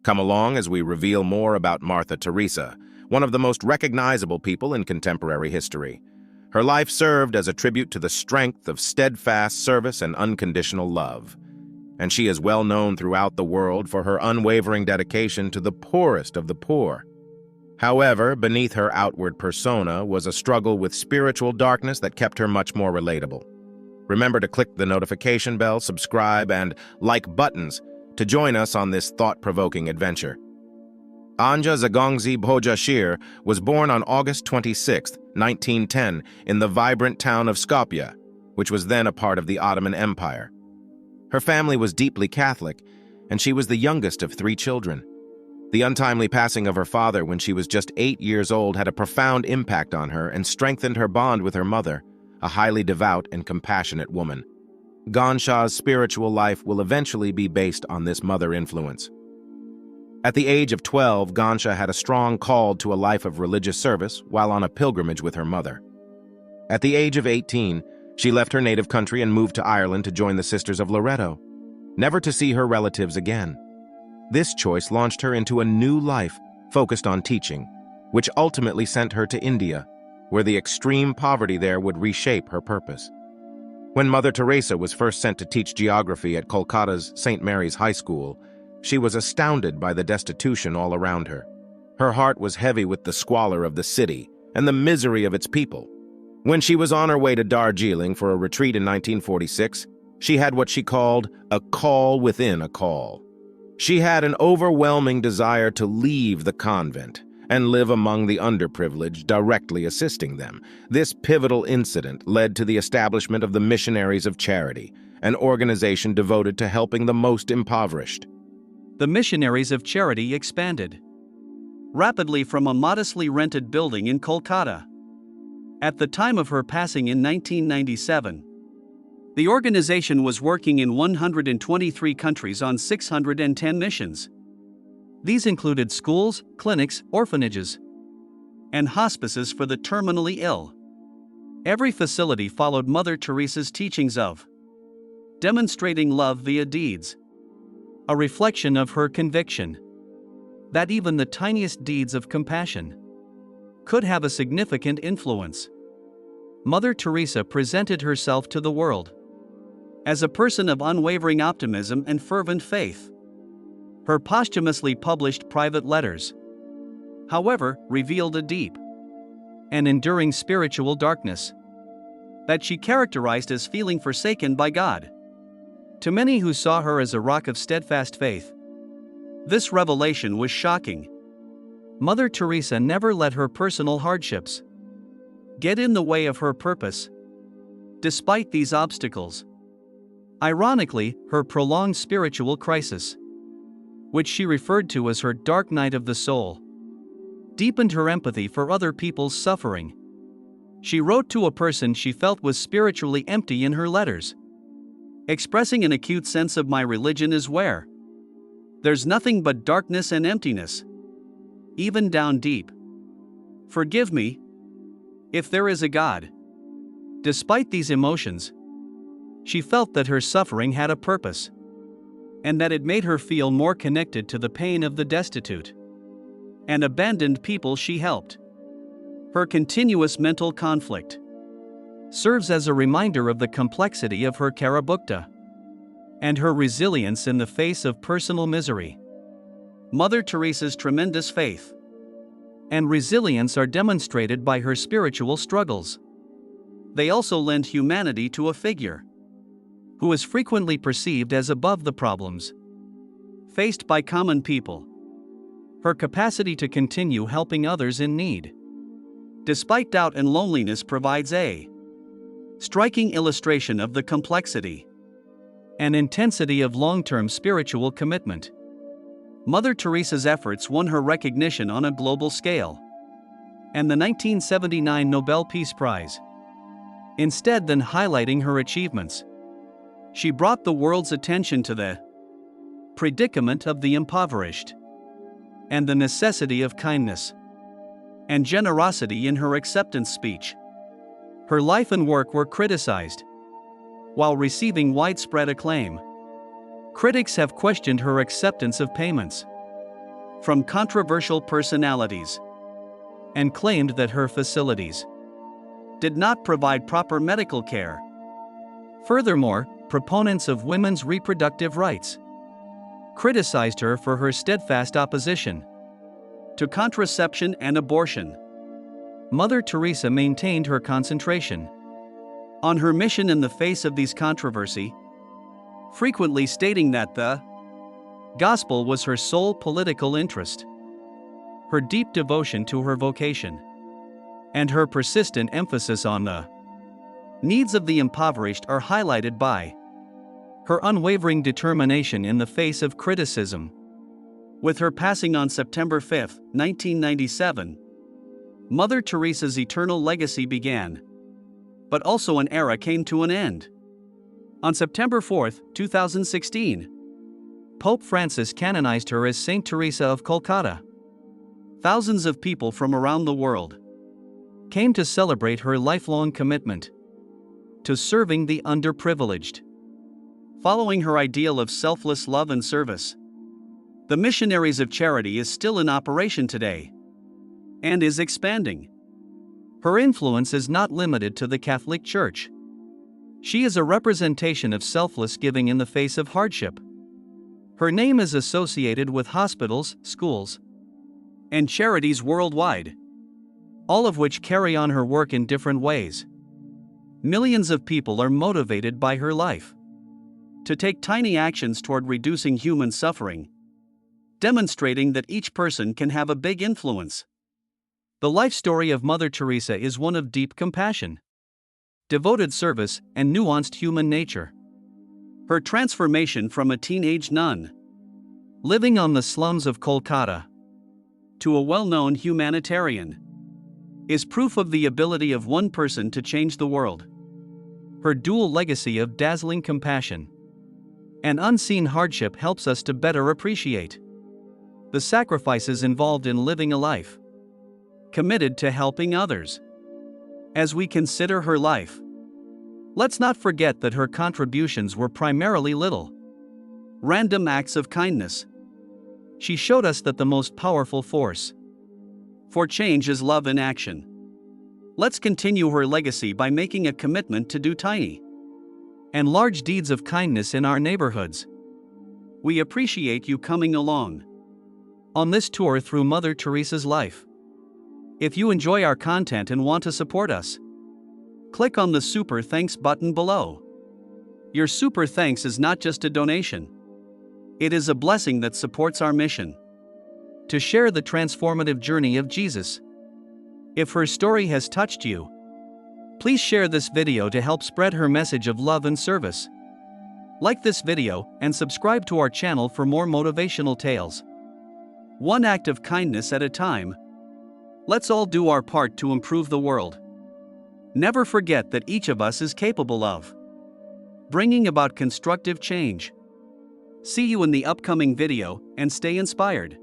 Come along as we reveal more about Mother Teresa, one of the most recognizable people in contemporary history. Her life served as a tribute to the strength of steadfast service and unconditional love. And she is well known throughout the world for her unwavering dedication to the poorest of the poor. However, beneath her outward persona was a struggle with spiritual darkness that kept her much more relatable. Remember to click the notification bell, subscribe, and like buttons to join us on this thought-provoking adventure. Anja Zagongzi Bhojashir was born on August 26, 1910, in the vibrant town of Skopje, which was then a part of the Ottoman Empire. Her family was deeply Catholic, and she was the youngest of 3 children. The untimely passing of her father when she was just 8 years old had a profound impact on her and strengthened her bond with her mother, a highly devout and compassionate woman. Gansha's spiritual life will eventually be based on this mother influence. At the age of 12, Gansha had a strong call to a life of religious service while on a pilgrimage with her mother. At the age of 18, she left her native country and moved to Ireland to join the Sisters of Loreto, never to see her relatives again. This choice launched her into a new life focused on teaching, which ultimately sent her to India, where the extreme poverty there would reshape her purpose. When Mother Teresa was first sent to teach geography at Kolkata's St. Mary's High School, she was astounded by the destitution all around her. Her heart was heavy with the squalor of the city and the misery of its people. When she was on her way to Darjeeling for a retreat in 1946, she had what she called a call within a call. She had an overwhelming desire to leave the convent and live among the underprivileged, directly assisting them. This pivotal incident led to the establishment of the Missionaries of Charity, an organization devoted to helping the most impoverished. The Missionaries of Charity expanded rapidly from a modestly rented building in Kolkata. At the time of her passing in 1997, the organization was working in 123 countries on 610 missions. These included schools, clinics, orphanages, and hospices for the terminally ill. Every facility followed Mother Teresa's teachings of demonstrating love via deeds, a reflection of her conviction that even the tiniest deeds of compassion could have a significant influence. Mother Teresa presented herself to the world as a person of unwavering optimism and fervent faith. Her posthumously published private letters, however, revealed a deep and enduring spiritual darkness that she characterized as feeling forsaken by God. To many who saw her as a rock of steadfast faith, this revelation was shocking. Mother Teresa never let her personal hardships get in the way of her purpose. Despite these obstacles, ironically, her prolonged spiritual crisis, which she referred to as her dark night of the soul, deepened her empathy for other people's suffering. She wrote to a person she felt was spiritually empty in her letters, expressing an acute sense of "my religion is where there's nothing but darkness and emptiness, even down deep. Forgive me, if there is a God." Despite these emotions, she felt that her suffering had a purpose, and that it made her feel more connected to the pain of the destitute and abandoned people she helped. Her continuous mental conflict serves as a reminder of the complexity of her Karabukta and her resilience in the face of personal misery. Mother Teresa's tremendous faith and resilience are demonstrated by her spiritual struggles. They also lend humanity to a figure who is frequently perceived as above the problems faced by common people. Her capacity to continue helping others in need, despite doubt and loneliness, provides a striking illustration of the complexity and intensity of long-term spiritual commitment. Mother Teresa's efforts won her recognition on a global scale and the 1979 Nobel Peace Prize. Instead than highlighting her achievements, she brought the world's attention to the predicament of the impoverished and the necessity of kindness and generosity in her acceptance speech. Her life and work were criticized, while receiving widespread acclaim. Critics have questioned her acceptance of payments from controversial personalities, and claimed that her facilities did not provide proper medical care. Furthermore, proponents of women's reproductive rights criticized her for her steadfast opposition to contraception and abortion. Mother Teresa maintained her concentration on her mission in the face of these controversy, frequently stating that the gospel was her sole political interest. Her deep devotion to her vocation and her persistent emphasis on the needs of the impoverished are highlighted by her unwavering determination in the face of criticism. With her passing on September 5, 1997, Mother Teresa's eternal legacy began, but also an era came to an end. On September 4, 2016, Pope Francis canonized her as Saint Teresa of Calcutta. Thousands of people from around the world came to celebrate her lifelong commitment to serving the underprivileged. Following her ideal of selfless love and service, the Missionaries of Charity is still in operation today and is expanding. Her influence is not limited to the Catholic Church. She is a representation of selfless giving in the face of hardship. Her name is associated with hospitals, schools, and charities worldwide, all of which carry on her work in different ways. Millions of people are motivated by her life to take tiny actions toward reducing human suffering, demonstrating that each person can have a big influence. The life story of Mother Teresa is one of deep compassion, devoted service, and nuanced human nature. Her transformation from a teenage nun living on the slums of Kolkata to a well-known humanitarian is proof of the ability of one person to change the world. Her dual legacy of dazzling compassion and unseen hardship helps us to better appreciate the sacrifices involved in living a life committed to helping others. As we consider her life, let's not forget that her contributions were primarily little random acts of kindness. She showed us that the most powerful force for change is love in action. Let's continue her legacy by making a commitment to do tiny and large deeds of kindness in our neighborhoods. We appreciate you coming along on this tour through Mother Teresa's life. If you enjoy our content and want to support us, click on the Super Thanks button below. Your super thanks is not just a donation. It is a blessing that supports our mission to share the transformative journey of Jesus. If her story has touched you, please share this video to help spread her message of love and service. Like this video and subscribe to our channel for more motivational tales. One act of kindness at a time. Let's all do our part to improve the world. Never forget that each of us is capable of bringing about constructive change. See you in the upcoming video, and stay inspired.